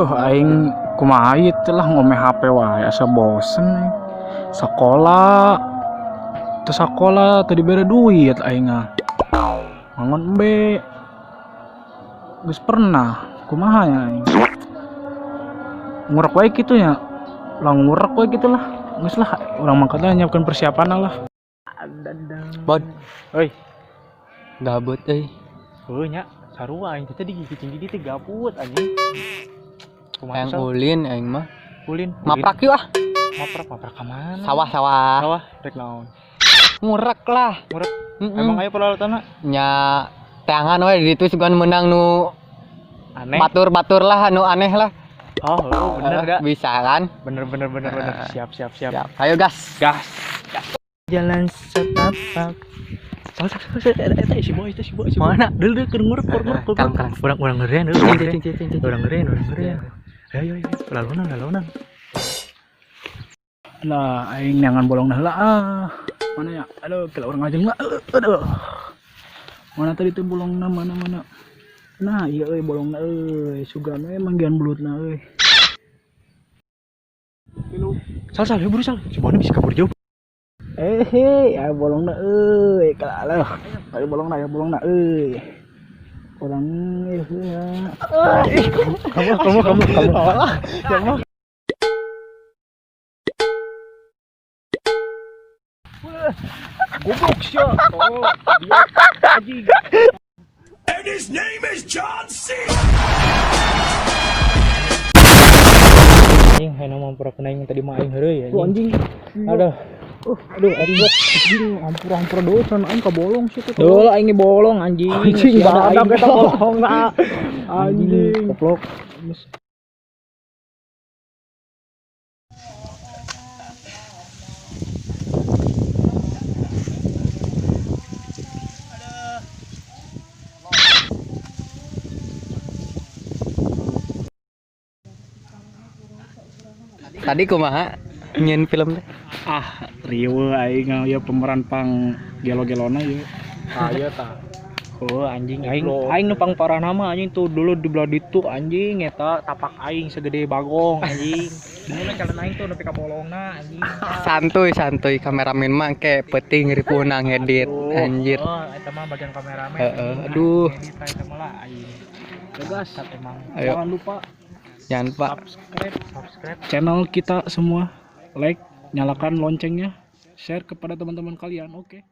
Aing kumaha ieu teh lah ngome HP wae asa bosen aing. Sakola teu dibere duit aing ah. Mangon embe. Geus pernah kumaha ya aing. Ngurak wae kitu nya. Lah ngurak wae kitu lah. Geus lah urang mangkat nyiapkeun persiapan lah. Bod, Euy, gabut euy. heuh nya sarua aing teh digigit teh gabut anjing. Yang ulin aing mah. Ulin. Maprak yuk ah. Maprak ka mana? Sawah. Sawah rek naon? Ngurak lah. Ngurak. Emang Emang aya peralatanna? nya teangan we di ditu sugan menang nu Aneh. batur lah nu aneh lah. Oh, bener dah. Bisa kan? Bener. Siap. Siap. Ayo gas. Jalan setapak. Eta si boy. Mana? Deul keur ngurep. Kalem. Urang ngeureun deul. Urang ngeureun. Ayo. Lalunan. Lah aing neangan bolongna heula ah. Mana ya? Aduh, kela urang ngajeng lah. Aduh. Mana tadi teh bolongna mana? Nah, iya euy bolongna euy. Sugan we manggian belutna euy. Sal, buru sal. Coba bisa kabur jauh. Ya bolongna euy, kalah. Ayo bolongna euy. Orang ya. Kamu. Jangan. Goblok sih. Oh, dia anjing. And his name is John C. Anjing, hayang mampura kena yang tadi mah aing heureuy anjing. Aduh, anjing hampura dosan aing ka bolong situ. Duh, aing bolong anjing. Anjing badak eta bolongna. Anjing, goblok. Tadi kumaha nyen film teh? Riweuh aing ya pemeran pang gelo-gelona ieu. Aya tah. Oh anjing aing nu pang parah nama anjing tuh dulu di belah ditu anjing eta tapak aing segede bagong anjing. Dulu calon aing tuh nepi ka bolongna anjing. Santuy kameramen mah ke peuting ripuhna ngedit anjir. Oh eta mah bagian kameramen. Aduh. Edit eta mah lah aing. Tegas emang. Ayo. Jangan lupa subscribe channel kita semua, like, nyalakan loncengnya, share kepada teman-teman kalian. Oke.